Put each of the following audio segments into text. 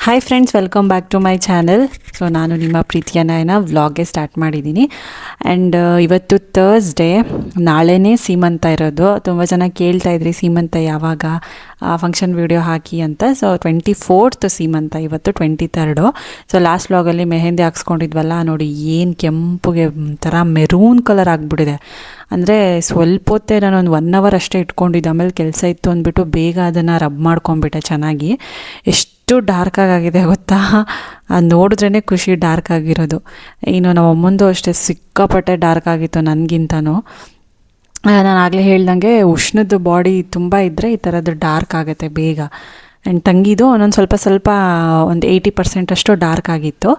Hi friends, welcome back to my channel. So ನಾನು ನಿಮ್ಮ ಪ್ರೀತಿಯ ನಯನ ವ್ಲಾಗ್ಗೆ ಸ್ಟಾರ್ಟ್ ಮಾಡಿದ್ದೀನಿ. ಆ್ಯಂಡ್ ಇವತ್ತು ಥರ್ಸ್ಡೇ, ನಾಳೆನೇ ಸೀಮಂತ ಇರೋದು. ತುಂಬ ಜನ ಕೇಳ್ತಾಯಿದ್ರಿ ಸೀಮಂತ ಯಾವಾಗ, ಫಂಕ್ಷನ್ ವೀಡಿಯೋ ಹಾಕಿ ಅಂತ. ಸೊ 24th ಸೀಮಂತ, ಇವತ್ತು 23rd. ಸೊ ಲಾಸ್ಟ್ ವ್ಲಾಗಲ್ಲಿ ಮೆಹಂದಿ ಹಾಕ್ಸ್ಕೊಂಡಿದ್ವಲ್ಲ, ನೋಡಿ ಏನು ಕೆಂಪುಗೆ ಥರ ಮೆರೂನ್ ಕಲರ್ ಆಗಿಬಿಟ್ಟಿದೆ. ಅಂದರೆ ಸ್ವಲ್ಪ ಹೊತ್ತೇ ನಾನೊಂದು 1 hour ಅಷ್ಟೇ ಇಟ್ಕೊಂಡಿದ್ದೆ. ಆಮೇಲೆ ಕೆಲಸ ಇತ್ತು ಅಂದ್ಬಿಟ್ಟು ಬೇಗ ಅದನ್ನು ರಬ್ ಮಾಡ್ಕೊಂಬಿಟ್ಟೆ ಚೆನ್ನಾಗಿ. ಎಷ್ಟು ಡಾರ್ಕ್ ಆಗಿದೆ ಗೊತ್ತಾ, ಅದು ನೋಡಿದ್ರೇ ಖುಷಿ ಡಾರ್ಕ್ ಆಗಿರೋದು. ಇನ್ನು ನಮ್ಮ ಅಮ್ಮಂದು ಅಷ್ಟೇ ಸಿಕ್ಕಾಪಟ್ಟೆ ಡಾರ್ಕ್ ಆಗಿತ್ತು ನನಗಿಂತನೂ. ನಾನು ಆಗಲೇ ಹೇಳ್ದಂಗೆ ಉಷ್ಣದ ಬಾಡಿ ತುಂಬ ಇದ್ದರೆ ಈ ಥರದ್ದು ಡಾರ್ಕ್ ಆಗುತ್ತೆ ಬೇಗ. ಆ್ಯಂಡ್ ತಂಗಿದು ಒಂದೊಂದು ಸ್ವಲ್ಪ ಒಂದು 80% ಅಷ್ಟು ಡಾರ್ಕ್ ಆಗಿತ್ತು.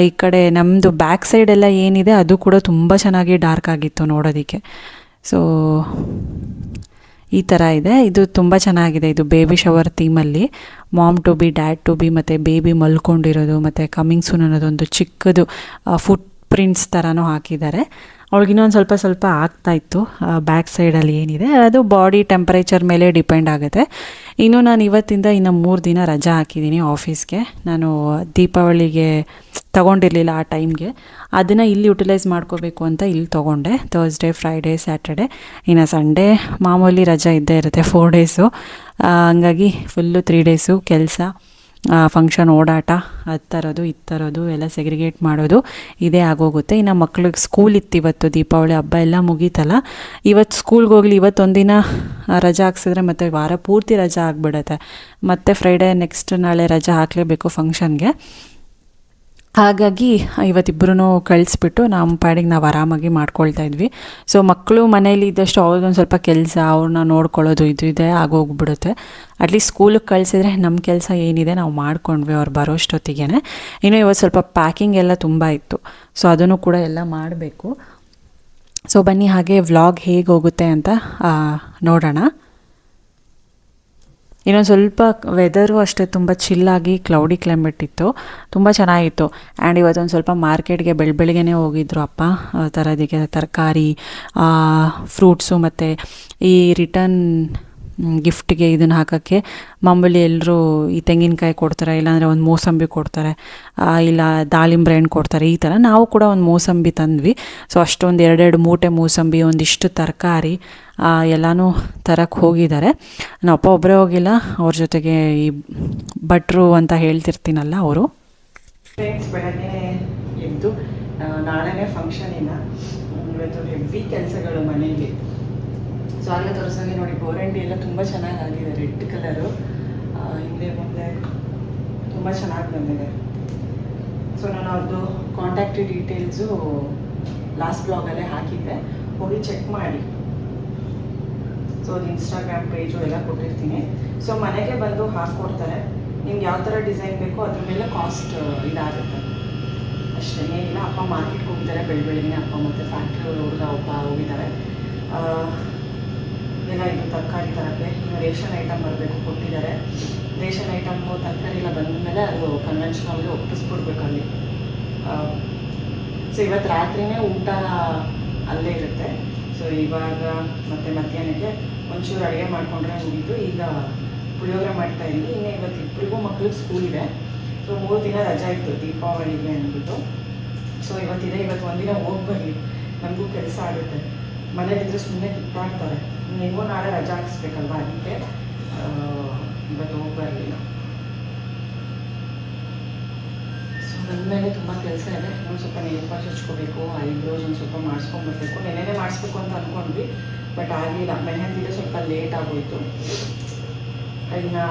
ಈ ಕಡೆ ನಮ್ಮದು ಬ್ಯಾಕ್ ಸೈಡೆಲ್ಲ ಏನಿದೆ ಅದು ಕೂಡ ತುಂಬ ಚೆನ್ನಾಗಿ ಡಾರ್ಕ್ ಆಗಿತ್ತು ನೋಡೋದಕ್ಕೆ. ಸೊ ಈ ಥರ ಇದೆ. ಇದು ತುಂಬ ಚೆನ್ನಾಗಿದೆ. ಇದು ಬೇಬಿ ಶವರ್ ಥೀಮಲ್ಲಿ mom to be, dad to be ಮತ್ತು ಬೇಬಿ ಮಲ್ಕೊಂಡಿರೋದು ಮತ್ತು ಕಮಿಂಗ್ ಸೂನ್ ಅನ್ನೋದೊಂದು ಚಿಕ್ಕದು ಫುಟ್ ಪ್ರಿಂಟ್ಸ್ ಥರನೂ ಹಾಕಿದ್ದಾರೆ. ಅವಳಿಗಿನ್ನೊಂದು ಸ್ವಲ್ಪ ಆಗ್ತಾಯಿತ್ತು ಬ್ಯಾಕ್ ಸೈಡಲ್ಲಿ ಏನಿದೆ. ಅದು ಬಾಡಿ ಟೆಂಪ್ರೇಚರ್ ಮೇಲೆ ಡಿಪೆಂಡ್ ಆಗುತ್ತೆ. ಇನ್ನು ನಾನು ಇವತ್ತಿಂದ ಇನ್ನು 3 ದಿನ ರಜಾ ಹಾಕಿದ್ದೀನಿ ಆಫೀಸ್ಗೆ. ನಾನು ದೀಪಾವಳಿಗೆ ತೊಗೊಂಡಿರಲಿಲ್ಲ ಆ ಟೈಮ್ಗೆ, ಅದನ್ನು ಇಲ್ಲಿ ಯುಟಿಲೈಸ್ ಮಾಡ್ಕೋಬೇಕು ಅಂತ ಇಲ್ಲಿ ತೊಗೊಂಡೆ. ಥರ್ಸ್ಡೇ, ಫ್ರೈಡೇ, ಸ್ಯಾಟರ್ಡೆ, ಇನ್ನು ಸಂಡೇ ಮಾಮೂಲಿ ರಜಾ ಇದ್ದೇ ಇರುತ್ತೆ 4 days. ಹಂಗಾಗಿ ಫುಲ್ಲು 3 days ಕೆಲಸ, ಫಂಕ್ಷನ್ ಓಡಾಟ, ಅದು ತರೋದು ಇದು ತರೋದು ಎಲ್ಲ ಸೆಗ್ರಿಗೇಟ್ ಮಾಡೋದು ಇದೇ ಆಗೋಗುತ್ತೆ. ಇನ್ನು ಮಕ್ಳಿಗೆ ಸ್ಕೂಲ್ ಇತ್ತು ಇವತ್ತು, ದೀಪಾವಳಿ ಹಬ್ಬ ಎಲ್ಲ ಮುಗೀತಲ್ಲ. ಇವತ್ತು ಸ್ಕೂಲ್ಗೆ ಹೋಗಲಿ, ಇವತ್ತೊಂದಿನ ರಜಾ ಹಾಕ್ಸಿದ್ರೆ ಮತ್ತು ವಾರ ಪೂರ್ತಿ ರಜಾ ಆಗಿಬಿಡುತ್ತೆ. ಮತ್ತು ಫ್ರೈಡೇ ನೆಕ್ಸ್ಟ್ ನಾಳೆ ರಜಾ ಹಾಕಲೇಬೇಕು ಫಂಕ್ಷನ್ಗೆ. ಹಾಗಾಗಿ ಇವತ್ತಿಬ್ಬರೂ ಕಳಿಸ್ಬಿಟ್ಟು ನಮ್ಮ ಪಾಡಿಗೆ ನಾವು ಆರಾಮಾಗಿ ಮಾಡ್ಕೊಳ್ತಾ ಇದ್ವಿ. ಸೊ ಮಕ್ಕಳು ಮನೇಲಿ ಇದ್ದಷ್ಟು ಅವ್ರದ್ದೊಂದು ಸ್ವಲ್ಪ ಕೆಲಸ, ಅವ್ರನ್ನ ನೋಡ್ಕೊಳ್ಳೋದು ಇದು ಇದೆ ಆಗೋಗ್ಬಿಡುತ್ತೆ. ಅಟ್ಲೀಸ್ಟ್ ಸ್ಕೂಲಿಗೆ ಕಳಿಸಿದ್ರೆ ನಮ್ಮ ಕೆಲಸ ಏನಿದೆ ನಾವು ಮಾಡ್ಕೊಂಡ್ವಿ ಅವ್ರು ಬರೋಷ್ಟೊತ್ತಿಗೆ. ಇನ್ನು ಇವತ್ತು ಸ್ವಲ್ಪ ಪ್ಯಾಕಿಂಗ್ ಎಲ್ಲ ತುಂಬ ಇತ್ತು. ಸೊ ಅದನ್ನು ಕೂಡ ಎಲ್ಲ ಮಾಡಬೇಕು. ಸೊ ಬನ್ನಿ ಹಾಗೆ ವ್ಲಾಗ್ ಹೇಗೆ ಹೋಗುತ್ತೆ ಅಂತ ನೋಡೋಣ. ಇನ್ನೊಂದು ಸ್ವಲ್ಪ ವೆದರು ಅಷ್ಟೇ ತುಂಬ ಚಿಲ್ಲಾಗಿ ಕ್ಲೌಡಿ ಕ್ಲೈಮೇಟ್ ಇತ್ತು, ತುಂಬ ಚೆನ್ನಾಗಿತ್ತು. ಆ್ಯಂಡ್ ಇವತ್ತೊಂದು ಸ್ವಲ್ಪ ಮಾರ್ಕೆಟ್ಗೆ ಬೆಳಗ್ಗೆನೇ ಹೋಗಿದ್ರು ಅಪ್ಪ ತರೋದಕ್ಕೆ, ತರಕಾರಿ, ಫ್ರೂಟ್ಸು ಮತ್ತು ಈ ರಿಟರ್ನ್ ಗಿಫ್ಟಿಗೆ ಇದನ್ನು ಹಾಕೋಕ್ಕೆ. ಮಾಮೂಲಿ ಎಲ್ಲರೂ ಈ ತೆಂಗಿನಕಾಯಿ ಕೊಡ್ತಾರೆ, ಇಲ್ಲಾಂದರೆ ಒಂದು ಮೋಸಂಬಿ ಕೊಡ್ತಾರೆ, ಇಲ್ಲ ದಾಳಿಂಬ್ರೆ ಹಣ್ಣು ಕೊಡ್ತಾರೆ. ಈ ಥರ ನಾವು ಕೂಡ ಒಂದು ಮೋಸಂಬಿ ತಂದ್ವಿ. ಸೊ ಅಷ್ಟೊಂದು 2 ಮೂಟೆ ಮೋಸಂಬಿ, ಒಂದಿಷ್ಟು ತರಕಾರಿ ಎಲ್ಲನೂ ತರಕ್ಕೆ ಹೋಗಿದ್ದಾರೆ. ನಮ್ಮ ಅಪ್ಪ ಒಬ್ಬರೇ ಹೋಗಿಲ್ಲ, ಅವ್ರ ಜೊತೆಗೆ ಈ ಭಟ್ರು ಅಂತ ಹೇಳ್ತಿರ್ತೀನಲ್ಲ ಅವರು. ಫ್ರೆಂಡ್ಸ್, ಬೆಳಗ್ಗೆ ಎದ್ದು ನಾಳೆನೇ ಫಂಕ್ಷನ್ ಇಲ್ಲ, ಇವತ್ತು ಹೆವಿ ಕೆಲಸಗಳು ಮನೆಯಲ್ಲಿ. ಸೊ ಆಗಲೇ ತೋರಿಸೋಂಗೆ ನೋಡಿ, ಗೋರಂಟಿ ಎಲ್ಲ ತುಂಬ ಚೆನ್ನಾಗಾಗಿದೆ, ರೆಡ್ ಕಲರು ಹಿಂದೆ ಮುಂದೆ ತುಂಬ ಚೆನ್ನಾಗಿ ಬಂದಿದೆ. ಸೊ ನಾನು ಅವ್ರದ್ದು ಕಾಂಟ್ಯಾಕ್ಟ್ ಡೀಟೇಲ್ಸು ಲಾಸ್ಟ್ ಬ್ಲಾಗಲ್ಲೇ ಹಾಕಿದ್ದೆ, ಹೋಗಿ ಚೆಕ್ ಮಾಡಿ. ಸೊ ಅದು ಇನ್ಸ್ಟಾಗ್ರಾಮ್ ಪೇಜು ಎಲ್ಲ ಕೊಟ್ಟಿರ್ತೀನಿ. ಸೊ ಮನೆಗೆ ಬಂದು ಹಾಕ್ಕೊಡ್ತಾರೆ. ನಿಮ್ಗೆ ಯಾವ ಥರ ಡಿಸೈನ್ ಬೇಕೋ ಅದ್ರ ಮೇಲೆ ಕಾಸ್ಟ್ ಇದಾಗುತ್ತೆ ಅಷ್ಟೇ, ಏನಿಲ್ಲ. ಅಪ್ಪ ಮಾರ್ಕೆಟ್ಗೆ ಹೋಗಿದ್ದಾರೆ ಬೆಳಗ್ಗೆ, ಅಪ್ಪ ಮತ್ತು ಫ್ಯಾಕ್ಟ್ರಿ ಹುಡುಗ ಒಬ್ಬ ಹೋಗಿದ್ದಾರೆ. ಎಲ್ಲ ಇದು ತರಕಾರಿ ತರಕ್ಕೆ, ಇನ್ನು ರೇಷನ್ ಐಟಮ್ ಬರಬೇಕು ಕೊಟ್ಟಿದ್ದಾರೆ. ರೇಷನ್ ಐಟಮು ತರಕಾರಿ ಎಲ್ಲ ಬಂದಮೇಲೆ ಅದು ಕನ್ವೆನ್ಷನಲ್ಲಿ ಒಪ್ಪಿಸ್ಬಿಡ್ಬೇಕು ಅಲ್ಲಿ. ಸೊ ಇವತ್ತು ರಾತ್ರಿಯೇ ಊಟ ಅಲ್ಲೇ ಇರುತ್ತೆ. ಸೊ ಇವಾಗ ಮತ್ತು ಮಧ್ಯಾಹ್ನಕ್ಕೆ ಒಂಚೂರು ಅಡುಗೆ ಮಾಡಿಕೊಂಡ್ರೆ ಮುಗಿತು. ಈಗ ಪುಳಿಯೋಗರೆ ಮಾಡ್ತಾಯಿದ್ದೀನಿ. ಇನ್ನು ಇವತ್ತು ಇಬ್ಬರಿಗೂ ಮಕ್ಳಿಗೆ ಸ್ಕೂಲ್ ಇದೆ. ಸೊ 3 ದಿನ ರಜಾ ಇತ್ತು ದೀಪಾವಳಿಗೆ ಅಂದ್ಬಿಟ್ಟು. ಸೊ ಇವತ್ತಿದೆ, ಇವತ್ತು ಒಂದಿನ ಹೋಗಿ ಬರಲಿ, ನಮಗೂ ಕೆಲಸ ಆಗುತ್ತೆ. ಮನೇಲಿದ್ದರೆ ಸುಮ್ಮನೆ ಕಿತ್ತಾಡ್ತಾರೆ. ನೀವು ನಾಳೆ ರಜಾ ಹಾಕಿಸ್ಬೇಕಲ್ವ, ಅದಕ್ಕೆ ಇವತ್ತು ಹೋಗಿ ಬರಲಿಲ್ಲ. ಸೊ ನನ್ನ ಮೇಲೆ ತುಂಬ ಕೆಲಸ ಇದೆ. ಒಂದು ಸ್ವಲ್ಪ ನೇಲ್ ಪಾಲಿಶ್ ಹಚ್ಕೋಬೇಕು, ಐಬ್ರೋಸ್ ಒಂದು ಸ್ವಲ್ಪ ಮಾಡಿಸ್ಕೊಂಡ್ಬರ್ಬೇಕು. ನೆನ್ನೆನೇ ಮಾಡಿಸ್ಬೇಕು ಅಂತ ಅಂದ್ಕೊಂಡ್ವಿ, ಬಟ್ ಆಗಲಿಲ್ಲ. ಮೆಹಂದಿಗೆ ಸ್ವಲ್ಪ ಲೇಟ್ ಆಗೋಯಿತು. ಇನ್ನು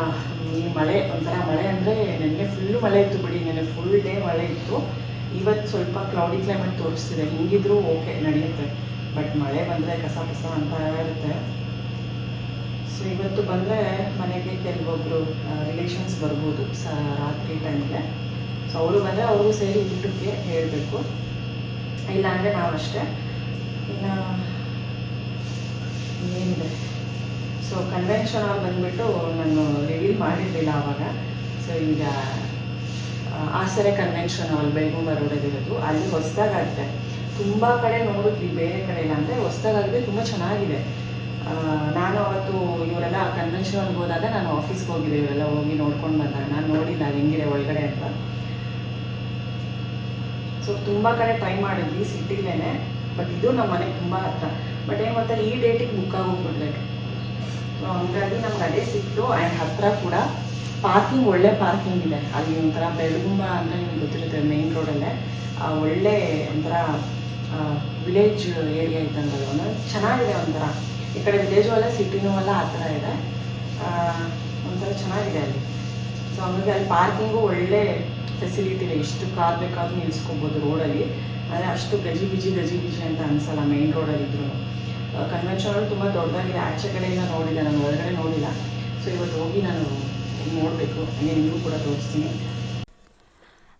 ಈ ಮಳೆ, ಒಂಥರ ಮಳೆ ಅಂದರೆ ನೆನ್ನೆ ಫುಲ್ಲು ಮಳೆ ಇತ್ತು ಬಿಡಿ, ನೆನ್ನೆ ಫುಲ್ ಡೇ ಮಳೆ ಇತ್ತು. ಇವತ್ತು ಸ್ವಲ್ಪ ಕ್ಲೌಡಿ ಕ್ಲೈಮೇಟ್ ತೋರಿಸ್ತಿದೆ. ಹಿಂಗಿದ್ರೂ ಓಕೆ ನಡೆಯುತ್ತೆ, ಬಟ್ ಮಳೆ ಬಂದರೆ ಕಸ ಅಂತ ಇರುತ್ತೆ. ಸೊ ಇವತ್ತು ಬಂದರೆ ಮನೆಗೆ ಕೆಲವೊಬ್ಬರು ರಿಲೇಷನ್ಸ್ ಬರ್ಬೋದು ರಾತ್ರಿ ಟೈಮ್ಗೆ. ಸೊ ಅವರು ಬಂದರೆ ಅವ್ರಿಗೂ ಸೇರಿ ಊಟಕ್ಕೆ ಹೇಳಬೇಕು, ಇಲ್ಲಾಂದರೆ ನಾವಷ್ಟೇ. ಇನ್ನು ಏನಿದೆ, ಸೊ ಕನ್ವೆನ್ಷನ್ ಆಗಿ ಬಂದುಬಿಟ್ಟು ನಾನು ರಿವೀಲ್ ಮಾಡಿರಲಿಲ್ಲ ಆವಾಗ. ಸೊ ಈಗ ಆಸರೆ ಕನ್ವೆನ್ಷನ್ ಅಲ್ಲಿ ಬೆಳಗುಂಬ ರೋಡಲ್ಲಿರೋದು, ಅಲ್ಲಿ ಹೊಸದಾಗುತ್ತೆ. ತುಂಬ ಕಡೆ ನೋಡಿದ್ವಿ, ಬೇರೆ ಕಡೆ ಇಲ್ಲ, ಅಂದರೆ ಹೊಸದಾಗಿದೆ, ತುಂಬ ಚೆನ್ನಾಗಿದೆ. ನಾನು ಅವತ್ತು ಇವರೆಲ್ಲ ಕನ್ವೆನ್ಷನ್ಗೆ ಹೋದಾಗ ನಾನು ಆಫೀಸ್ಗೆ ಹೋಗಿದ್ದೆ, ಇವರೆಲ್ಲ ಹೋಗಿ ನೋಡ್ಕೊಂಡು ಬಂದಾಗ ನಾನು ನೋಡಿಲ್ಲ ಅದು ಹೆಂಗಿದೆ ಒಳಗಡೆ ಅಂತ. ಸೊ ತುಂಬ ಕಡೆ ಟ್ರೈ ಮಾಡಿದ್ವಿ ಸಿಟಿಲೇನೆ, ಬಟ್ ಇದು ನಮ್ಮ ಮನೆಗೆ ತುಂಬ ಹತ್ರ. ಬಟ್ ಏನು ಗೊತ್ತಾ, ಈ ಡೇಟಿಗೆ ಬುಕ್ ಆಗೋಗ್ಬಿಡ್ಬೇಕು. ಸೊ ಹಂಗಾಗಿ ನಮ್ಗೆ ಅದೇ ಸಿಕ್ತು. ಆ್ಯಂಡ್ ಹತ್ತಿರ ಕೂಡ ಪಾರ್ಕಿಂಗ್, ಒಳ್ಳೆ ಪಾರ್ಕಿಂಗ್ ಇದೆ ಅಲ್ಲಿ. ಒಂಥರ ಬೆಳಗುಂಬ ಅಂದರೆ ನಿಮ್ಗೆ ಗೊತ್ತಿರುತ್ತೆ, ಮೇನ್ ರೋಡಲ್ಲೇ ಒಳ್ಳೆ ಒಂಥರ ವಿಲೇಜ್ ಏರಿಯಾ ಇದ್ದಂಗೆ ಒಂದು ಚೆನ್ನಾಗಿದೆ. ಒಂಥರ ಈ ಕಡೆ ವಿಲೇಜು ಅಲ್ಲ ಸಿಟಿನೂ ಅಲ್ಲ, ಆ ಥರ ಇದೆ. ಒಂಥರ ಚೆನ್ನಾಗಿದೆ ಅಲ್ಲಿ. ಸೊ ಹಂಗಾಗಿ ಅಲ್ಲಿ ಪಾರ್ಕಿಂಗು ಒಳ್ಳೆ ಫೆಸಿಲಿಟಿ ಇದೆ. ಎಷ್ಟು ಕಾರ್ ಬೇಕಾದ್ರೂ ನಿಲ್ಲಿಸ್ಕೊಬೋದು ರೋಡಲ್ಲಿ. ಅಂದರೆ ಅಷ್ಟು ಗಜಿ ಬಿಜಿ ಅಂತ ಅನಿಸಲ್ಲ ಮೇನ್ ರೋಡಲ್ಲಿ ಇದ್ರು. ಕನ್ವೆನ್ಷನ್ ತುಂಬ ದೊಡ್ಡದಾಗಿದೆ. ಆಚೆ ಕಡೆಯಿಂದ ನೋಡಿದೆ ನಾನು, ಒಳಗಡೆ ನೋಡಿಲ್ಲ. ಸೊ ಇವತ್ತು ಹೋಗಿ ನಾನು ನೋಡಬೇಕು, ಹಂಗೆ ನಿಮಗೂ ಕೂಡ ತೋರಿಸ್ತೀನಿ.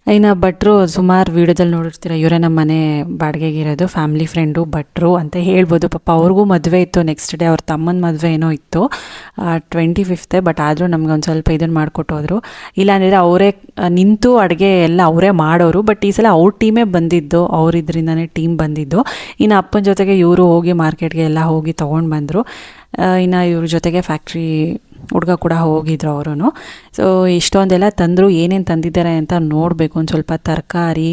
ಇನ್ನು ಭಟ್ರು ಸುಮಾರು ವೀಡಿಯೋದಲ್ಲಿ ನೋಡಿರ್ತೀರ, ಇವರೇ ನಮ್ಮ ಮನೆ ಬಾಡಿಗೆಗಿರೋದು, ಫ್ಯಾಮಿಲಿ ಫ್ರೆಂಡು ಭಟ್ರು ಅಂತ ಹೇಳ್ಬೋದು. ಪಾಪ ಅವ್ರಿಗೂ ಮದುವೆ ಇತ್ತು, ನೆಕ್ಸ್ಟ್ ಡೇ ಅವ್ರ ತಮ್ಮನ ಮದುವೆ ಏನೋ ಇತ್ತು 25th. ಬಟ್ ಆದರೂ ನಮ್ಗೆ ಒಂದು ಸ್ವಲ್ಪ ಇದನ್ನು ಮಾಡಿಕೊಟ್ಟು ಹೋದರು. ಇಲ್ಲಾಂದರೆ ಅವರೇ ನಿಂತು ಅಡುಗೆ ಎಲ್ಲ ಅವರೇ ಮಾಡೋರು. ಬಟ್ ಈ ಸಲ ಅವ್ರ ಟೀಮೇ ಬಂದಿದ್ದು, ಅವರಿದ್ರಿಂದನೇ ಟೀಮ್ ಬಂದಿದ್ದು. ಇನ್ನು ಅಪ್ಪನ ಜೊತೆಗೆ ಇವರು ಹೋಗಿ ಮಾರ್ಕೆಟ್ಗೆ ಎಲ್ಲ ಹೋಗಿ ತೊಗೊಂಡು ಬಂದರು. ಇನ್ನು ಇವ್ರ ಜೊತೆಗೆ ಫ್ಯಾಕ್ಟ್ರಿ ಹುಡುಗ ಕೂಡ ಹೋಗಿದ್ರು ಅವರು. ಸೊ ಇಷ್ಟೊಂದೆಲ್ಲ ತಂದರು. ಏನೇನು ತಂದಿದ್ದಾರೆ ಅಂತ ನೋಡಬೇಕು. ಒಂದು ಸ್ವಲ್ಪ ತರಕಾರಿ,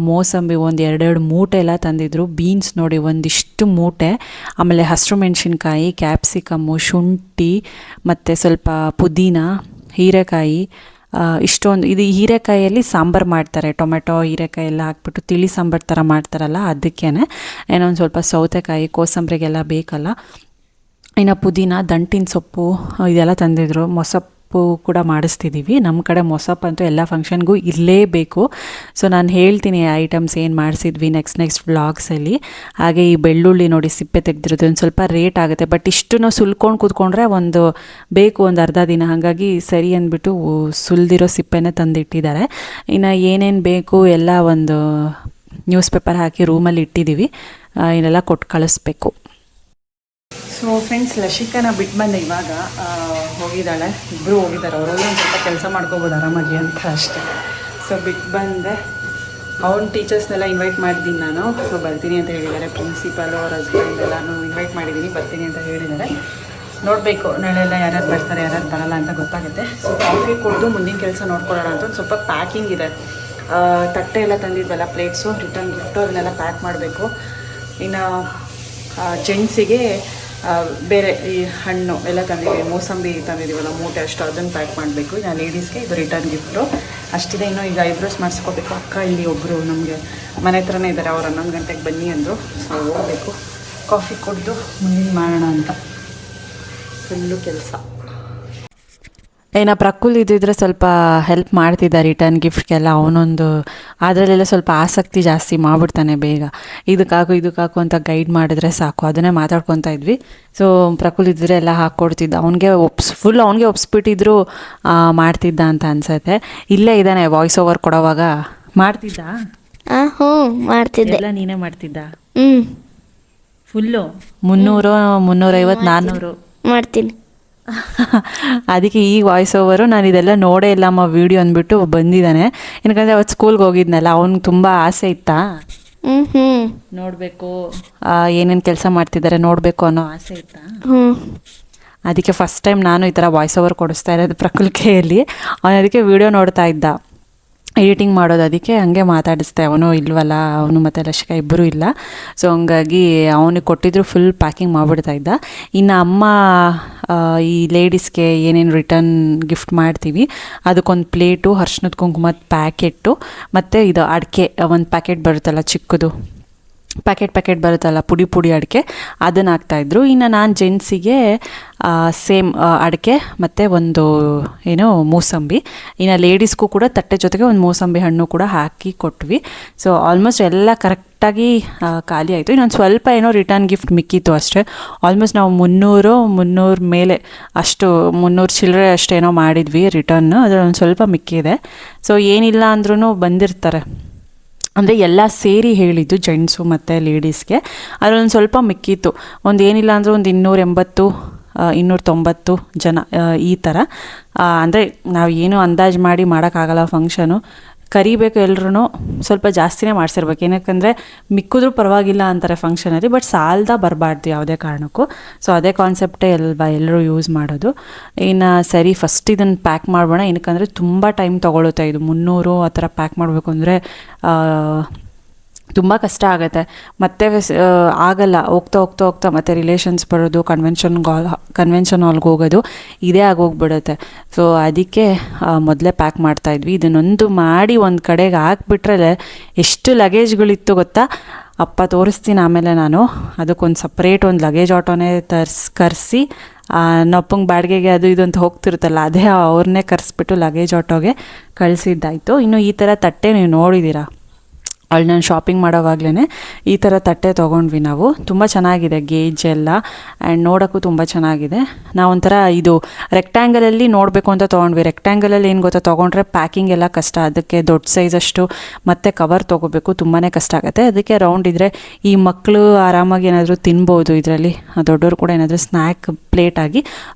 ಮೋಸಂಬಿ ಒಂದು 2 ಮೂಟೆ ಎಲ್ಲ ತಂದಿದ್ರು. ಬೀನ್ಸ್ ನೋಡಿ ಒಂದಿಷ್ಟು ಮೂಟೆ, ಆಮೇಲೆ ಹಸಿರು ಮೆಣಸಿನ್ಕಾಯಿ, ಕ್ಯಾಪ್ಸಿಕಮ್ಮು, ಶುಂಠಿ, ಮತ್ತು ಸ್ವಲ್ಪ ಪುದೀನ, ಹೀರೆಕಾಯಿ. ಇಷ್ಟೊಂದು ಇದು ಹೀರೆಕಾಯಲ್ಲಿ ಸಾಂಬಾರು ಮಾಡ್ತಾರೆ, ಟೊಮೆಟೊ ಹೀರೆಕಾಯಿ ಎಲ್ಲ ಹಾಕ್ಬಿಟ್ಟು ತಿಳಿ ಸಾಂಬಾರು ಥರ ಮಾಡ್ತಾರಲ್ಲ, ಅದಕ್ಕೇ ಏನೋ ಒಂದು ಸ್ವಲ್ಪ ಸೌತೆಕಾಯಿ, ಕೋಸಂಬರಿಗೆಲ್ಲ ಬೇಕಲ್ಲ. ಇನ್ನು ಪುದೀನ, ದಂಟಿನ ಸೊಪ್ಪು ಇದೆಲ್ಲ ತಂದಿದ್ರು. ಮೊಸಪ್ಪು ಕೂಡ ಮಾಡಿಸ್ತಿದ್ದೀವಿ ನಮ್ಮ ಕಡೆ. ಮೊಸಪ್ಪು ಅಂತೂ ಎಲ್ಲ ಫಂಕ್ಷನ್ಗೂ ಇರಲೇಬೇಕು. ಸೊ ನಾನು ಹೇಳ್ತೀನಿ ಐಟಮ್ಸ್ ಏನು ಮಾಡಿಸಿದ್ವಿ ನೆಕ್ಸ್ಟ್ ವ್ಲಾಗ್ಸಲ್ಲಿ. ಹಾಗೆ ಈ ಬೆಳ್ಳುಳ್ಳಿ ನೋಡಿ ಸಿಪ್ಪೆ ತೆಗೆದಿರೋದು, ಒಂದು ಸ್ವಲ್ಪ ರೇಟ್ ಆಗುತ್ತೆ. ಬಟ್ ಇಷ್ಟು ನಾವು ಸುಲ್ಕೊಂಡು ಕೂತ್ಕೊಂಡ್ರೆ ಒಂದು ಅರ್ಧ ದಿನ. ಹಾಗಾಗಿ ಸರಿ ಅಂದ್ಬಿಟ್ಟು ಸುಲಿದಿರೋ ಸಿಪ್ಪೆನೇ ತಂದಿಟ್ಟಿದ್ದಾರೆ. ಇನ್ನು ಏನೇನು ಬೇಕು ಎಲ್ಲ ಒಂದು ನ್ಯೂಸ್ ಪೇಪರ್ ಹಾಕಿ ರೂಮಲ್ಲಿ ಇಟ್ಟಿದ್ದೀವಿ. ಇದೆಲ್ಲ ಕೊಟ್ಟು ಕಳಿಸ್ಬೇಕು. ಸೊ ಫ್ರೆಂಡ್ಸ್, ಲಶಿಕನ ಬಿಟ್ಟು ಬಂದೆ ಇವಾಗ. ಹೋಗಿದ್ದಾಳೆ, ಇಬ್ಬರು ಹೋಗಿದ್ದಾರೆ. ಅವರೆಲ್ಲ ಒಂದು ಸ್ವಲ್ಪ ಕೆಲಸ ಮಾಡ್ಕೋಬೋದು ಆರಾಮಾಗಿ ಅಂತ ಅಷ್ಟೇ. ಸೊ ಬಿಟ್ಟು ಬಂದೆ. ಅವ್ನ ಟೀಚರ್ಸ್ನೆಲ್ಲ ಇನ್ವೈಟ್ ಮಾಡಿದ್ದೀನಿ ನಾನು. ಸೊ ಬರ್ತೀನಿ ಅಂತ ಹೇಳಿದ್ದಾರೆ. ಪ್ರಿನ್ಸಿಪಾಲು, ಅವ್ರ ಹಸ್ಬೆಂಡ್ ಎಲ್ಲನೂ ಇನ್ವೈಟ್ ಮಾಡಿದ್ದೀನಿ, ಬರ್ತೀನಿ ಅಂತ ಹೇಳಿದ್ದಾರೆ. ನೋಡಬೇಕು ನಾಳೆ ಎಲ್ಲ ಯಾರ್ಯಾರು ಬರ್ತಾರೆ, ಯಾರ್ಯಾರು ಬರಲ್ಲ ಅಂತ ಗೊತ್ತಾಗುತ್ತೆ. ಸೊ ಕಾಫಿ ಕುಡಿದು ಮುಂದಿನ ಕೆಲಸ ನೋಡ್ಕೊಳ್ಳೋಣ ಅಂತ ಒಂದು ಸ್ವಲ್ಪ ಪ್ಯಾಕಿಂಗ್ ಇದೆ. ತಟ್ಟೆ ಎಲ್ಲ ತಂದಿದ್ವಲ್ಲ, ಪ್ಲೇಟ್ಸು, ರಿಟರ್ನ್ ಗಿಫ್ಟು, ಅದನ್ನೆಲ್ಲ ಪ್ಯಾಕ್ ಮಾಡಬೇಕು. ಇನ್ನು ಜೆಂಟ್ಸಿಗೆ ಬೇರೆ ಈ ಹಣ್ಣು ಎಲ್ಲ ತಂದಿದ್ದೀವಿ, ಮೋಸಂಬಿ ತಂದಿದ್ದೀವಲ್ಲ ಮೂಟೆ ಅಷ್ಟು, ಅದನ್ನು ಪ್ಯಾಕ್ ಮಾಡಬೇಕು. ಇನ್ನು ಲೇಡೀಸ್ಗೆ ಇದು ರಿಟರ್ನ್ ಗಿಫ್ಟು ಅಷ್ಟಿದೆ. ಇನ್ನೂ ಈಗ ಐಬ್ರೋಸ್ ಮಾಡಿಸ್ಕೋಬೇಕು. ಅಕ್ಕ ಇಲ್ಲಿ ಒಬ್ಬರು ನಮಗೆ ಮನೆ ಹತ್ರನೇ ಇದ್ದಾರೆ, ಅವ್ರು 11 ಗಂಟೆಗೆ ಬನ್ನಿ ಅಂದರು. ಸೊ ಹೋಗಬೇಕು, ಕಾಫಿ ಕುಡಿದು ಮುಂದಿನ ಮಾಡೋಣ ಅಂತ. ಫುಲ್ಲು ಕೆಲಸ. ಪ್ರಕುಲ್ ಇದ್ದಿದ್ರೆ ಸ್ವಲ್ಪ ಹೆಲ್ಪ್ ಮಾಡ್ತಿದ್ದ ರಿಟರ್ನ್ ಗಿಫ್ಟ್ಗೆಲ್ಲ. ಅವನೊಂದು ಅದರಲ್ಲೆಲ್ಲ ಸ್ವಲ್ಪ ಆಸಕ್ತಿ ಜಾಸ್ತಿ ಮಾಡಿಬಿಡ್ತಾನೆ ಬೇಗ. ಇದಕ್ಕಾಕು ಅಂತ ಗೈಡ್ ಮಾಡಿದ್ರೆ ಸಾಕು, ಅದನ್ನೇ ಮಾತಾಡ್ಕೊತಾ ಇದ್ವಿ. ಸೊ ಪ್ರಕುಲ್ ಇದ್ದರೆ ಎಲ್ಲ ಹಾಕ್ಕೊಡ್ತಿದ್ದ. ಅವನಿಗೆ ಅವನಿಗೆ ಒಪ್ಸ್ಬಿಟ್ಟಿದ್ರು ಮಾಡ್ತಿದ್ದ ಅಂತ ಅನ್ಸತ್ತೆ. ಇಲ್ಲೇ ಇದ್ದಾನೆ, ವಾಯ್ಸ್ ಓವರ್ ಕೊಡೋವಾಗ ಮಾಡ್ತಿದ್ದ. ಮಾಡ್ತಿದ್ದೆ ಎಲ್ಲ ನೀನೇ ಮಾಡ್ತಿದ್ದ. ಫುಲ್ಲು 300, 350, 400 ಮಾಡ್ತೀನಿ. ಅದಕ್ಕೆ ಈ ವಾಯ್ಸ್ ಓವರು ನಾನು ಇದೆಲ್ಲ ನೋಡೇ ಇಲ್ಲಮ್ಮ ವಿಡಿಯೋ ಅಂದ್ಬಿಟ್ಟು ಬಂದಿದ್ದಾನೆ. ಏನಕಂದರೆ ಅವತ್ತು ಸ್ಕೂಲ್ಗೆ ಹೋಗಿದ್ನಲ್ಲ, ಅವ್ನಿಗೆ ತುಂಬ ಆಸೆ ಇತ್ತಾ ನೋಡಬೇಕು, ಏನೇನು ಕೆಲಸ ಮಾಡ್ತಿದ್ದಾರೆ ನೋಡಬೇಕು ಅನ್ನೋ ಆಸೆ ಇತ್ತಾ. ಅದಕ್ಕೆ ಫಸ್ಟ್ ಟೈಮ್ ನಾನು ಈ ಥರ ವಾಯ್ಸ್ ಓವರ್ ಕೊಡಿಸ್ತಾ ಇರೋದು ಪ್ರಕುಲ್ ಕೈಯಲ್ಲಿ. ಅವನು ಅದಕ್ಕೆ ವಿಡಿಯೋ ನೋಡ್ತಾ ಇದ್ದ, ಎಡಿಟಿಂಗ್ ಮಾಡೋದು. ಅದಕ್ಕೆ ಹಂಗೆ ಮಾತಾಡಿಸ್ದೆ. ಅವನು ಇಲ್ವಲ್ಲ, ಅವನು ಮತ್ತು ಲಶಿಕಾ ಇಬ್ಬರೂ ಇಲ್ಲ. ಸೊ ಹಂಗಾಗಿ ಅವನಿಗೆ ಕೊಟ್ಟಿದ್ರು ಫುಲ್ ಪ್ಯಾಕಿಂಗ್ ಮಾಡಿಬಿಡ್ತಾ ಇದ್ದ. ಇನ್ನು ಅಮ್ಮ ಈ ಲೇಡೀಸ್ಗೆ ಏನೇನು ರಿಟರ್ನ್ ಗಿಫ್ಟ್ ಮಾಡ್ತೀವಿ ಅದಕ್ಕೊಂದು ಪ್ಲೇಟು, ಅರ್ಶಿನದ ಕುಂಕುಮದ ಪ್ಯಾಕೆಟು, ಮತ್ತು ಇದು ಅಡಿಕೆ ಒಂದು ಪ್ಯಾಕೆಟ್ ಬರುತ್ತಲ್ಲ ಚಿಕ್ಕದು, ಪ್ಯಾಕೆಟ್ ಬರುತ್ತಲ್ಲ ಪುಡಿ ಅಡಿಕೆ, ಅದನ್ನು ಹಾಕ್ತಾಯಿದ್ರು. ಇನ್ನು ನಾನು ಜೆಂಟ್ಸಿಗೆ ಸೇಮ್ ಅಡಿಕೆ ಮತ್ತು ಒಂದು ಮೂಸಂಬಿ. ಇನ್ನು ಲೇಡೀಸ್ಗೂ ಕೂಡ ತಟ್ಟೆ ಜೊತೆಗೆ ಒಂದು ಮೂಸಂಬಿ ಹಣ್ಣು ಕೂಡ ಹಾಕಿ ಕೊಟ್ವಿ. ಸೊ ಆಲ್ಮೋಸ್ಟ್ ಎಲ್ಲ ಕರೆಕ್ಟಾಗಿ ಖಾಲಿ ಆಯಿತು. ಇನ್ನೊಂದು ಸ್ವಲ್ಪ ರಿಟರ್ನ್ ಗಿಫ್ಟ್ ಮಿಕ್ಕಿತ್ತು ಅಷ್ಟೇ. ಆಲ್ಮೋಸ್ಟ್ ನಾವು 300 ಮೇಲೆ ಅಷ್ಟು 300 ಚಿಲ್ಲರೆ ಅಷ್ಟೇನೋ ಮಾಡಿದ್ವಿ ರಿಟರ್ನ್. ಅದರೊಂದು ಸ್ವಲ್ಪ ಮಿಕ್ಕಿದೆ. ಸೊ ಏನಿಲ್ಲ ಅಂದ್ರೂ ಬಂದಿರ್ತಾರೆ, ಅಂದರೆ ಎಲ್ಲ ಸೇರಿ ಹೇಳಿದ್ದು ಜೆಂಟ್ಸು ಮತ್ತು ಲೇಡೀಸ್ಗೆ. ಅದರೊಂದು ಸ್ವಲ್ಪ ಮಿಕ್ಕಿತ್ತು. ಏನಿಲ್ಲ ಅಂದರೆ ಒಂದು 280, 290 ಜನ ಈ ಥರ. ಅಂದರೆ ನಾವು ಏನು ಅಂದಾಜು ಮಾಡೋಕ್ಕಾಗಲ್ಲ ಫಂಕ್ಷನು. ಕರಿಬೇಕು ಎಲ್ಲರೂ ಸ್ವಲ್ಪ ಜಾಸ್ತಿನೇ ಮಾಡಿಸಿರ್ಬೇಕು. ಏನಕ್ಕಂದರೆ ಮಿಕ್ಕಿದ್ರೂ ಪರವಾಗಿಲ್ಲ ಅಂತಾರೆ ಫಂಕ್ಷನಲ್ಲಿ, ಬಟ್ ಸಾಲದ ಬರಬಾರ್ದು ಯಾವುದೇ ಕಾರಣಕ್ಕೂ. ಸೊ ಅದೇ ಕಾನ್ಸೆಪ್ಟೇ ಎಲ್ಲರೂ ಯೂಸ್ ಮಾಡೋದು. ಇನ್ನು ಸರಿ ಫಸ್ಟ್ ಇದನ್ನು ಪ್ಯಾಕ್ ಮಾಡೋಣ, ಏನಕ್ಕಂದರೆ ತುಂಬ ಟೈಮ್ ತೊಗೊಳುತ್ತೆ. ಇದು 300 ಆ ಥರ ಪ್ಯಾಕ್ ಮಾಡಬೇಕು ಅಂದರೆ ತುಂಬ ಕಷ್ಟ ಆಗುತ್ತೆ. ಮತ್ತೆ ಆಗಲ್ಲ, ಹೋಗ್ತಾ ಮತ್ತು ರಿಲೇಷನ್ಸ್ ಬರೋದು, ಕನ್ವೆನ್ಷನ್ ಹಾಲ್ಗೆ ಹೋಗೋದು ಇದೇ ಆಗೋಗ್ಬಿಡುತ್ತೆ. ಸೊ ಅದಕ್ಕೆ ಮೊದಲೇ ಪ್ಯಾಕ್ ಮಾಡ್ತಾಯಿದ್ವಿ. ಇದನ್ನೊಂದು ಮಾಡಿ ಒಂದು ಕಡೆಗೆ ಹಾಕ್ಬಿಟ್ರೆ ಎಷ್ಟು ಲಗೇಜ್ಗಳಿತ್ತು ಗೊತ್ತಾ. ಅಪ್ಪ ತೋರಿಸ್ತೀನಿ ಆಮೇಲೆ ನಾನು. ಅದಕ್ಕೊಂದು ಸಪ್ರೇಟ್ ಒಂದು ಲಗೇಜ್ ಆಟೋನೇ ಕರೆಸಿ ನಪ್ಪಂಗೆ ಬಾಡಿಗೆಗೆ ಅದು ಇದು ಅಂತ ಹೋಗ್ತಿರುತ್ತಲ್ಲ, ಅದೇ ಅವ್ರನ್ನೇ ಕರೆಸ್ಬಿಟ್ಟು ಲಗೇಜ್ ಆಟೋಗೆ ಕಳಿಸಿದ್ದಾಯಿತು. ಇನ್ನು ಈ ಥರ ತಟ್ಟೆ ನೀವು ನೋಡಿದ್ದೀರಾ, ಅಲ್ಲಿ ನಾನು ಶಾಪಿಂಗ್ ಮಾಡೋವಾಗಲೇ ಈ ಥರ ತಟ್ಟೆ ತೊಗೊಂಡ್ವಿ ನಾವು. ತುಂಬ ಚೆನ್ನಾಗಿದೆ ಗೇಜ್ ಎಲ್ಲ, ಆ್ಯಂಡ್ ನೋಡೋಕ್ಕೂ ತುಂಬ ಚೆನ್ನಾಗಿದೆ. ನಾವೊಂಥರ ಇದು ರೆಕ್ಟ್ಯಾಂಗಲಲ್ಲಿ ನೋಡಬೇಕು ಅಂತ ತೊಗೊಂಡ್ವಿ. ರೆಕ್ಟ್ಯಾಂಗಲಲ್ಲಿ ಏನು ಗೊತ್ತಾ, ತೊಗೊಂಡ್ರೆ ಪ್ಯಾಕಿಂಗ್ ಎಲ್ಲ ಕಷ್ಟ, ಅದಕ್ಕೆ ದೊಡ್ಡ ಸೈಜಷ್ಟು ಮತ್ತು ಕವರ್ ತೊಗೋಬೇಕು, ತುಂಬಾ ಕಷ್ಟ ಆಗುತ್ತೆ. ಅದಕ್ಕೆ ರೌಂಡ್ ಇದ್ದರೆ ಈ ಮಕ್ಕಳು ಆರಾಮಾಗಿ ಏನಾದರೂ ತಿನ್ಬೋದು ಇದರಲ್ಲಿ, ದೊಡ್ಡವರು ಕೂಡ ಏನಾದರೂ ಸ್ನ್ಯಾಕ್ ಪ್ಲೇಟಾಗಿ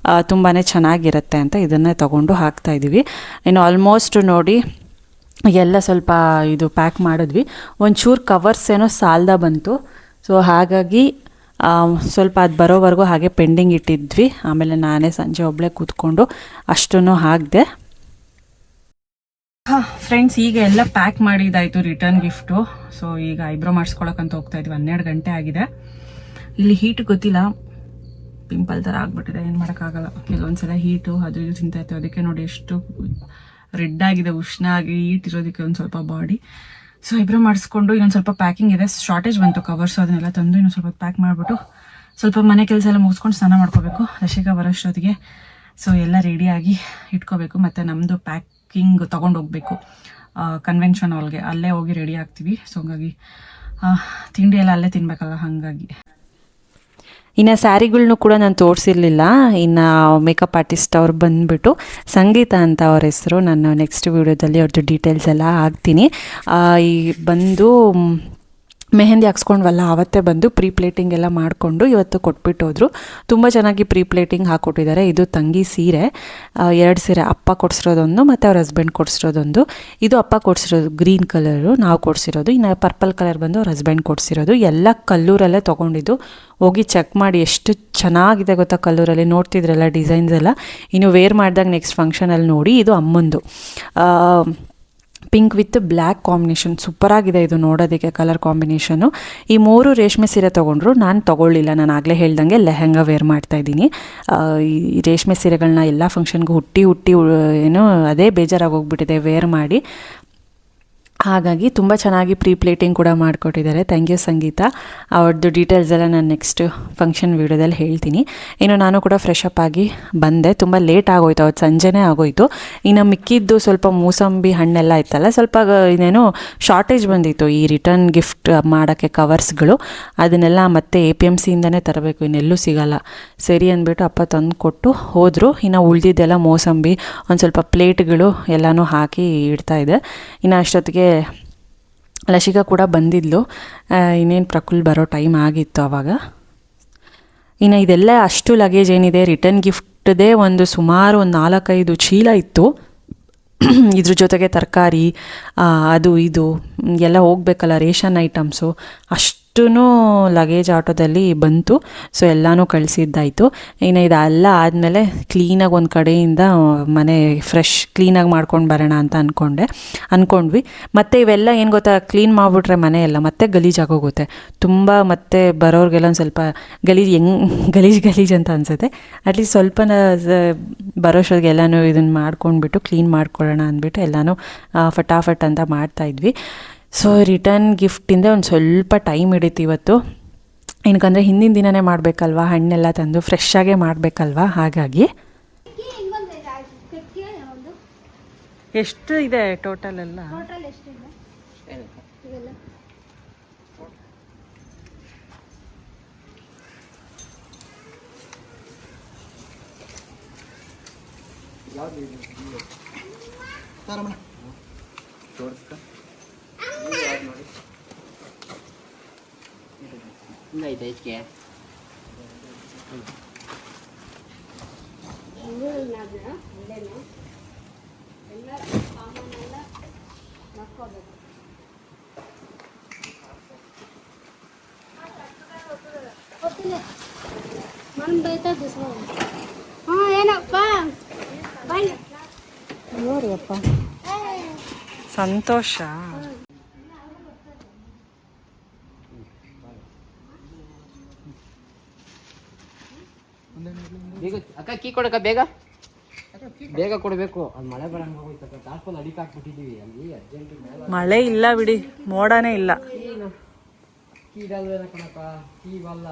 ತುಂಬಾ ಚೆನ್ನಾಗಿರುತ್ತೆ ಅಂತ ಇದನ್ನೇ ತೊಗೊಂಡು ಹಾಕ್ತಾಯಿದ್ದೀವಿ. ಇನ್ನು ಆಲ್ಮೋಸ್ಟ್ ನೋಡಿ ಎಲ್ಲ ಸ್ವಲ್ಪ ಇದು ಪ್ಯಾಕ್ ಮಾಡಿದ್ವಿ. ಒಂಚೂರು ಕವರ್ಸ್ ಏನೋ ಸಾಲದ ಬಂತು. ಸೊ ಹಾಗಾಗಿ ಸ್ವಲ್ಪ ಅದು ಬರೋವರೆಗೂ ಹಾಗೆ ಪೆಂಡಿಂಗ್ ಇಟ್ಟಿದ್ವಿ. ಆಮೇಲೆ ನಾನೇ ಸಂಜೆ ಒಬ್ಬಳೇ ಕೂತ್ಕೊಂಡು ಅಷ್ಟನ್ನು ಹಾಕಿದೆ. ಫ್ರೆಂಡ್ಸ್, ಈಗ ಎಲ್ಲ ಪ್ಯಾಕ್ ಮಾಡಿದ್ದಾಯಿತು ರಿಟರ್ನ್ ಗಿಫ್ಟು. ಸೊ ಈಗ ಐಬ್ರೋ ಮಾಡಿಸ್ಕೊಳಕ್ಕಂತ ಹೋಗ್ತಾಯಿದ್ವಿ. 12 ಗಂಟೆ ಆಗಿದೆ. ಇಲ್ಲಿ ಹೀಟ್ ಗೊತ್ತಿಲ್ಲ, ಪಿಂಪಲ್ ಥರ ಆಗಿಬಿಟ್ಟಿದೆ, ಏನು ಮಾಡೋಕ್ಕಾಗಲ್ಲ. ಕೆಲವೊಂದ್ಸಲ ಹೀಟು ಅದು ಇದು ತಿಂತಾಯಿತ್ತು. ಅದಕ್ಕೆ ನೋಡಿ ಎಷ್ಟು ರೆಡ್ ಆಗಿದೆ, ಉಷ್ಣ ಆಗಿ ಹೀಟ್ ಇರೋದಕ್ಕೆ ಒಂದು ಸ್ವಲ್ಪ ಬಾಡಿ. ಸೊ ಐಬ್ರೋ ಮಾಡಿಸ್ಕೊಂಡು ಇನ್ನೊಂದು ಸ್ವಲ್ಪ ಪ್ಯಾಕಿಂಗ್ ಇದೆ. ಶಾರ್ಟೇಜ್ ಬಂತು ಕವರ್ಸು, ಅದನ್ನೆಲ್ಲ ತಂದು ಇನ್ನೊಂದು ಸ್ವಲ್ಪ ಪ್ಯಾಕ್ ಮಾಡಿಬಿಟ್ಟು ಸ್ವಲ್ಪ ಮನೆ ಕೆಲಸ ಎಲ್ಲ ಮುಗಿಸ್ಕೊಂಡು ಸ್ನಾನ ಮಾಡ್ಕೋಬೇಕು ರಶಿಕಾ ಬರೋಷ್ಟೊತ್ತಿಗೆ. ಸೊ ಎಲ್ಲ ರೆಡಿಯಾಗಿ ಇಟ್ಕೋಬೇಕು. ಮತ್ತು ನಮ್ಮದು ಪ್ಯಾಕಿಂಗ್ ತೊಗೊಂಡು ಹೋಗ್ಬೇಕು ಕನ್ವೆನ್ಷನ್ ಹಾಲ್ಗೆ, ಅಲ್ಲೇ ಹೋಗಿ ರೆಡಿ ಆಗ್ತೀವಿ. ಸೊ ಹಂಗಾಗಿ ತಿಂಡಿ ಎಲ್ಲ ಅಲ್ಲೇ ತಿನ್ಬೇಕಲ್ಲ, ಹಾಗಾಗಿ. ಇನ್ನು ಸ್ಯಾರಿಗಳ್ನೂ ಕೂಡ ನಾನು ತೋರಿಸಿರ್ಲಿಲ್ಲ. ಇನ್ನು ಮೇಕಪ್ ಆರ್ಟಿಸ್ಟ್ ಅವ್ರು ಬಂದುಬಿಟ್ಟು ಸಂಗೀತ ಅಂತ ಅವ್ರ ಹೆಸರು. ನಾನು ನೆಕ್ಸ್ಟ್ ವೀಡಿಯೋದಲ್ಲಿ ಅವ್ರದ್ದು ಡೀಟೇಲ್ಸ್ ಎಲ್ಲ ಹಾಕ್ತೀನಿ. ಈ ಬಂದು ಮೆಹಂದಿ ಹಾಕ್ಸ್ಕೊಂಡ್ವಲ್ಲ, ಆವತ್ತೇ ಬಂದು ಪ್ರೀ ಪ್ಲೇಟಿಂಗ್ ಎಲ್ಲ ಮಾಡಿಕೊಂಡು ಇವತ್ತು ಕೊಟ್ಬಿಟ್ಟು ಹೋದರು. ತುಂಬ ಚೆನ್ನಾಗಿ ಪ್ರೀ ಪ್ಲೇಟಿಂಗ್ ಹಾಕ್ಕೊಟ್ಟಿದ್ದಾರೆ. ಇದು ತಂಗಿ ಸೀರೆ, 2 ಸೀರೆ, ಅಪ್ಪ ಕೊಡಿಸಿರೋದೊಂದು ಮತ್ತು ಅವ್ರ ಹಸ್ಬೆಂಡ್ ಕೊಡಿಸಿರೋದೊಂದು. ಇದು ಅಪ್ಪ ಕೊಡಿಸಿರೋದು ಗ್ರೀನ್ ಕಲರು, ನಾವು ಕೊಡಿಸಿರೋದು. ಇನ್ನು ಪರ್ಪಲ್ ಕಲರ್ ಬಂದು ಅವ್ರ ಹಸ್ಬೆಂಡ್ ಕೊಡಿಸಿರೋದು. ಎಲ್ಲ ಕಲ್ಲೂರಲ್ಲೇ ತೊಗೊಂಡಿದ್ದು. ಹೋಗಿ ಚೆಕ್ ಮಾಡಿ ಎಷ್ಟು ಚೆನ್ನಾಗಿದೆ ಗೊತ್ತಾ ಕಲ್ಲೂರಲ್ಲಿ. ನೋಡ್ತಿದ್ರಲ್ಲ ಡಿಸೈನ್ಸ್ ಎಲ್ಲ. ಇನ್ನು ವೇರ್ ಮಾಡಿದಾಗ ನೆಕ್ಸ್ಟ್ ಫಂಕ್ಷನಲ್ಲಿ ನೋಡಿ. ಇದು ಅಮ್ಮಂದು ಪಿಂಕ್ ವಿತ್ ಬ್ಲ್ಯಾಕ್ ಕಾಂಬಿನೇಷನ್, ಸೂಪರಾಗಿದೆ ಇದು ನೋಡೋದಕ್ಕೆ ಕಲರ್ ಕಾಂಬಿನೇಷನು. ಈ 3 ರೇಷ್ಮೆ ಸೀರೆ ತೊಗೊಂಡ್ರು, ನಾನು ತೊಗೊಳ್ಳಿಲ್ಲ. ನಾನು ಆಗಲೇ ಹೇಳ್ದಂಗೆ ಲೆಹೆಂಗಾ ವೇರ್ ಮಾಡ್ತಾಯಿದ್ದೀನಿ. ಈ ರೇಷ್ಮೆ ಸೀರೆಗಳನ್ನ ಎಲ್ಲ ಫಂಕ್ಷನ್ಗೂ ಹುಟ್ಟಿ ಏನೋ ಅದೇ ಬೇಜಾರಾಗೋಗ್ಬಿಟ್ಟಿದೆ ವೇರ್ ಮಾಡಿ. ಹಾಗಾಗಿ ತುಂಬ ಚೆನ್ನಾಗಿ ಪ್ರೀ ಪ್ಲೇಟಿಂಗ್ ಕೂಡ ಮಾಡಿಕೊಟ್ಟಿದ್ದಾರೆ. ಥ್ಯಾಂಕ್ ಯು ಸಂಗೀತ. ಅವ್ರದ್ದು ಡೀಟೇಲ್ಸ್ ಎಲ್ಲ ನಾನು ನೆಕ್ಸ್ಟ್ ಫಂಕ್ಷನ್ ವೀಡಿಯೋದಲ್ಲಿ ಹೇಳ್ತೀನಿ. ಇನ್ನು ನಾನು ಕೂಡ ಫ್ರೆಶ್ ಅಪ್ ಆಗಿ ಬಂದೆ. ತುಂಬ ಲೇಟ್ ಆಗೋಯ್ತು, ಅವತ್ತು ಸಂಜೆನೇ ಆಗೋಯಿತು. ಇನ್ನು ಮಿಕ್ಕಿದ್ದು ಸ್ವಲ್ಪ ಮೂಸಂಬಿ ಹಣ್ಣೆಲ್ಲ ಇತ್ತಲ್ಲ, ಸ್ವಲ್ಪ ಇದೇನೋ ಶಾರ್ಟೇಜ್ ಬಂದಿತ್ತು ಈ ರಿಟರ್ನ್ ಗಿಫ್ಟ್ ಮಾಡೋಕ್ಕೆ ಕವರ್ಸ್ಗಳು. ಅದನ್ನೆಲ್ಲ ಮತ್ತೆ APMCಯಿಂದನೇ ತರಬೇಕು, ಇನ್ನೆಲ್ಲೂ ಸಿಗಲ್ಲ. ಸರಿ ಅಂದ್ಬಿಟ್ಟು ಅಪ್ಪ ತಂದು ಕೊಟ್ಟು ಹೋದರು. ಇನ್ನು ಉಳಿದಿದ್ದೆಲ್ಲ ಮೋಸಂಬಿ, ಒಂದು ಸ್ವಲ್ಪ ಪ್ಲೇಟ್ಗಳು ಎಲ್ಲನೂ ಹಾಕಿ ಇಡ್ತಾಯಿದ್ದೆ. ಇನ್ನು ಅಷ್ಟೊತ್ತಿಗೆ ಲಶಿಕಾ ಕೂಡ ಬಂದಿದ್ಲು. ಇನ್ನೇನು ಪ್ರಕುಲ್ ಬರೋ ಟೈಮ್ ಆಗಿತ್ತು ಆವಾಗ. ಇನ್ನು ಇದೆಲ್ಲ ಅಷ್ಟು ಲಗೇಜ್ ಏನಿದೆ ರಿಟರ್ನ್ ಗಿಫ್ಟ್ದೇ ಒಂದು ಸುಮಾರು ಒಂದು 4-5 ಚೀಲ ಇತ್ತು. ಇದ್ರ ಜೊತೆಗೆ ತರಕಾರಿ ಅದು ಇದು ಎಲ್ಲ ಹೋಗ್ಬೇಕಲ್ಲ, ರೇಷನ್ ಐಟಮ್ಸು ಅಷ್ಟು ಲಗೇಜ್ ಆಟೋದಲ್ಲಿ ಬಂತು. ಸೊ ಎಲ್ಲನೂ ಕಳಿಸಿದ್ದಾಯಿತು. ಇನ್ನು ಇದೆಲ್ಲ ಆದಮೇಲೆ ಕ್ಲೀನಾಗಿ ಒಂದು ಕಡೆಯಿಂದ ಮನೆ ಫ್ರೆಶ್ ಕ್ಲೀನಾಗಿ ಮಾಡ್ಕೊಂಡು ಬರೋಣ ಅಂತ ಅಂದ್ಕೊಂಡ್ವಿ. ಮತ್ತು ಇವೆಲ್ಲ ಏನು ಗೊತ್ತಾ, ಕ್ಲೀನ್ ಮಾಡಿಬಿಟ್ರೆ ಮನೆ ಎಲ್ಲ ಮತ್ತೆ ಗಲೀಜಾಗೋಗುತ್ತೆ ತುಂಬ. ಮತ್ತು ಬರೋರಿಗೆಲ್ಲ ಒಂದು ಸ್ವಲ್ಪ ಗಲೀಜು ಅಂತ ಅನಿಸುತ್ತೆ. ಅಟ್ಲೀಸ್ಟ್ ಸ್ವಲ್ಪ ಬರೋಷ್ಟೊತ್ತಿಗೆ ಎಲ್ಲನೂ ಇದನ್ನು ಮಾಡ್ಕೊಂಡ್ಬಿಟ್ಟು ಕ್ಲೀನ್ ಮಾಡ್ಕೊಳ್ಳೋಣ ಅಂದ್ಬಿಟ್ಟು ಎಲ್ಲನೂ ಫಟಾಫಟ್ ಅಂತ ಮಾಡ್ತಾಯಿದ್ವಿ. ಸೊ ರಿಟರ್ನ್ ಗಿಫ್ಟಿಂದ ಒಂದು ಸ್ವಲ್ಪ ಟೈಮ್ ಹಿಡಿತು ಇವತ್ತು. ಏನಕ್ಕಂದರೆ ಹಿಂದಿನ ದಿನವೇ ಮಾಡಬೇಕಲ್ವ, ಹಣ್ಣೆಲ್ಲ ತಂದು ಫ್ರೆಶ್ ಆಗೇ ಮಾಡಬೇಕಲ್ವ. ಹಾಗಾಗಿ ಎಷ್ಟು ಇದೆ ಟೋಟಲ್ ಎಲ್ಲ? ಹಿಂಗೈತೆ ಹೆಚ್ಚಿಗೆ ಎಲ್ಲ ಸಾಮಾನೆಲ್ಲ ಏನಪ್ಪ ನೋಡಿಯಪ್ಪ ಸಂತೋಷ. ಬೇಗ ಅಕ್ಕ ಕೀ ಕೊಡಕ್ಕ, ಬೇಗ ಬೇಗ ಕೊಡಬೇಕು. ಅದು ಮಳೆ ಬರಂಗೆ ಹೋಯ್ತಕ್ಕ, ಟಾರ್ಪಲ್ ಅಡಿಕೆ ಹಾಕ್ಬಿಟ್ಟಿದ್ದೀವಿ ಅಲ್ಲಿ ಅರ್ಜೆಂಟ್. ಮಳೆ ಇಲ್ಲ ಬಿಡಿ, ಮೋಡನೇ ಇಲ್ಲ. ಕೀ ಇಡಲ್ವೇನ ಕಣಕ್ಕ, ಕೀ ಬಲ್ಲ.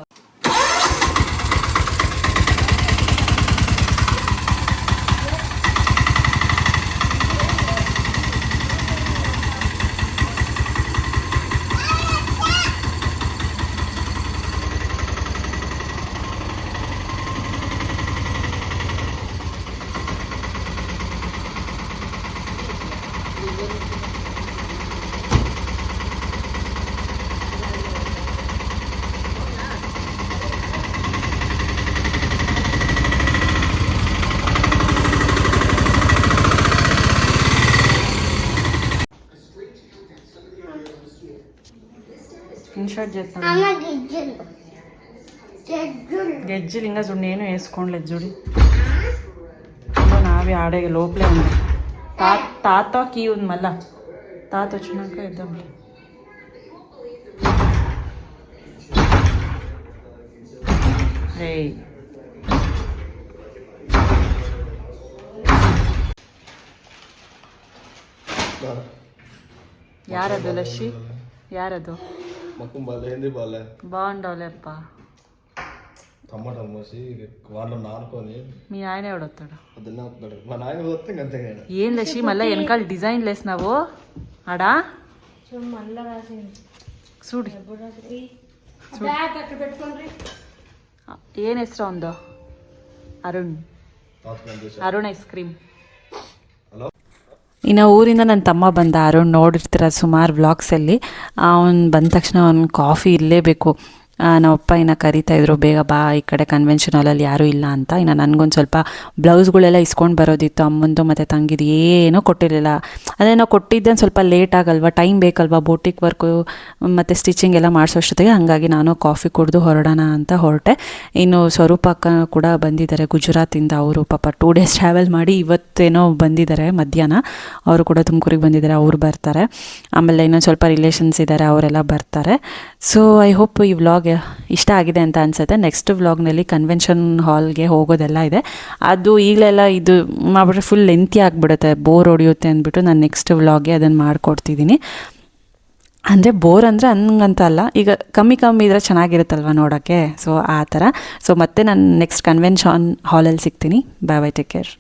ఇన్షర్ట్ చేస్తాను గెజ్జిలు ఇంకా చూడు, నేను వేసుకోండి చూడు. నావి ఆడే లోపలే ఉంది. తాత కీ ఉంది, మళ్ళా తాత వచ్చినాక ఇద్దాం. ಯಾರದು ಲಶಿ? ಯಾರದು? బాగుండవులేప్ప. వాళ్ళు నానుకొని మీ ఆయన ఎవడొస్తాడు? పొద్దున్నే వస్తున్నాడు మా నాయన వస్తే అంతే. ఏం లక్ష్మి మళ్ళీ వెనకాల డిజైన్లు వేసినావు ఆడా? చూడు ఏం ಹೆಸರು ఉందో? Arun ice cream. ಇನ್ನು ಊರಿಂದ ನನ್ನ ತಮ್ಮ ಬಂದ, ಅರುಣ್ ನೋಡಿರ್ತೀರ ಸುಮಾರು ವ್ಲಾಗ್ಸಲ್ಲಿ. ಅವ್ನು ಬಂದ ತಕ್ಷಣ ಅವ್ನು ಕಾಫಿ ಇರಲೇಬೇಕು. ನಮ್ಮಪ್ಪ ಇನ್ನು ಕರಿತಾಯಿದ್ರು, ಬೇಗ ಬಾ, ಈ ಕಡೆ ಕನ್ವೆನ್ಷನ್ ಹಾಲಲ್ಲಿ ಯಾರೂ ಇಲ್ಲ ಅಂತ. ಇನ್ನು ನನಗೊಂದು ಸ್ವಲ್ಪ ಬ್ಲೌಸ್ಗಳೆಲ್ಲ ಇಸ್ಕೊಂಡು ಬರೋದಿತ್ತು, ಅಮ್ಮಂದು ಮತ್ತು ತಂಗಿದು ಏನೂ ಕೊಟ್ಟಿರಲಿಲ್ಲ. ಅದೇ ನಾವು ಕೊಟ್ಟಿದ್ದೆ ಸ್ವಲ್ಪ ಲೇಟ್ ಆಗಲ್ವ, ಟೈಮ್ ಬೇಕಲ್ವ ಬೋಟಿಕ್ ವರ್ಕು ಮತ್ತು ಸ್ಟಿಚಿಂಗ್ ಎಲ್ಲ ಮಾಡಿಸೋಷ್ಟೊತ್ತಿಗೆ. ಹಾಗಾಗಿ ನಾನು ಕಾಫಿ ಕುಡಿದು ಹೊರಡೋಣ ಅಂತ ಹೊರಟೆ. ಇನ್ನು ಸ್ವರೂಪ ಅಕ್ಕ ಕೂಡ ಬಂದಿದ್ದಾರೆ ಗುಜರಾತಿಂದ. ಅವರು ಪಾಪ 2 days ಟ್ರಾವೆಲ್ ಮಾಡಿ ಇವತ್ತೇನೋ ಬಂದಿದ್ದಾರೆ ಮಧ್ಯಾಹ್ನ. ಅವರು ಕೂಡ ತುಮಕೂರಿಗೆ ಬಂದಿದ್ದಾರೆ, ಅವರು ಬರ್ತಾರೆ. ಆಮೇಲೆ ಇನ್ನೊಂದು ಸ್ವಲ್ಪ ರಿಲೇಷನ್ಸ್ ಇದ್ದಾರೆ, ಅವರೆಲ್ಲ ಬರ್ತಾರೆ. ಸೊ ಐ ಹೋಪ್ ಈ ವ್ಲಾಗ್ ಇಷ್ಟ ಆಗಿದೆ ಅಂತ ಅನಿಸುತ್ತೆ. ನೆಕ್ಸ್ಟ್ ವ್ಲಾಗ್ನಲ್ಲಿ ಕನ್ವೆನ್ಷನ್ ಹಾಲ್ಗೆ ಹೋಗೋದೆಲ್ಲ ಇದೆ. ಅದು ಈಗಲೆಲ್ಲ ಇದು ಮಾಡಿಬಿಟ್ರೆ ಫುಲ್ ಲೆಂತಿ ಆಗಿಬಿಡುತ್ತೆ, ಬೋರ್ ಹೊಡೆಯುತ್ತೆ ಅಂದ್ಬಿಟ್ಟು ನಾನು ನೆಕ್ಸ್ಟ್ ವ್ಲಾಗ್ಗೆ ಅದನ್ನು ಮಾಡಿಕೊಡ್ತಿದ್ದೀನಿ. ಅಂದರೆ ಬೋರ್ ಅಂದರೆ ಹಂಗಂತ ಅಲ್ಲ, ಈಗ ಕಮ್ಮಿ ಇದ್ರೆ ಚೆನ್ನಾಗಿರುತ್ತಲ್ವ ನೋಡೋಕ್ಕೆ. ಸೊ ಆ ಥರ. ಸೊ ಮತ್ತೆ ನಾನು ನೆಕ್ಸ್ಟ್ ಕನ್ವೆನ್ಷನ್ ಹಾಲಲ್ಲಿ ಸಿಗ್ತೀನಿ. Bye bye, take care.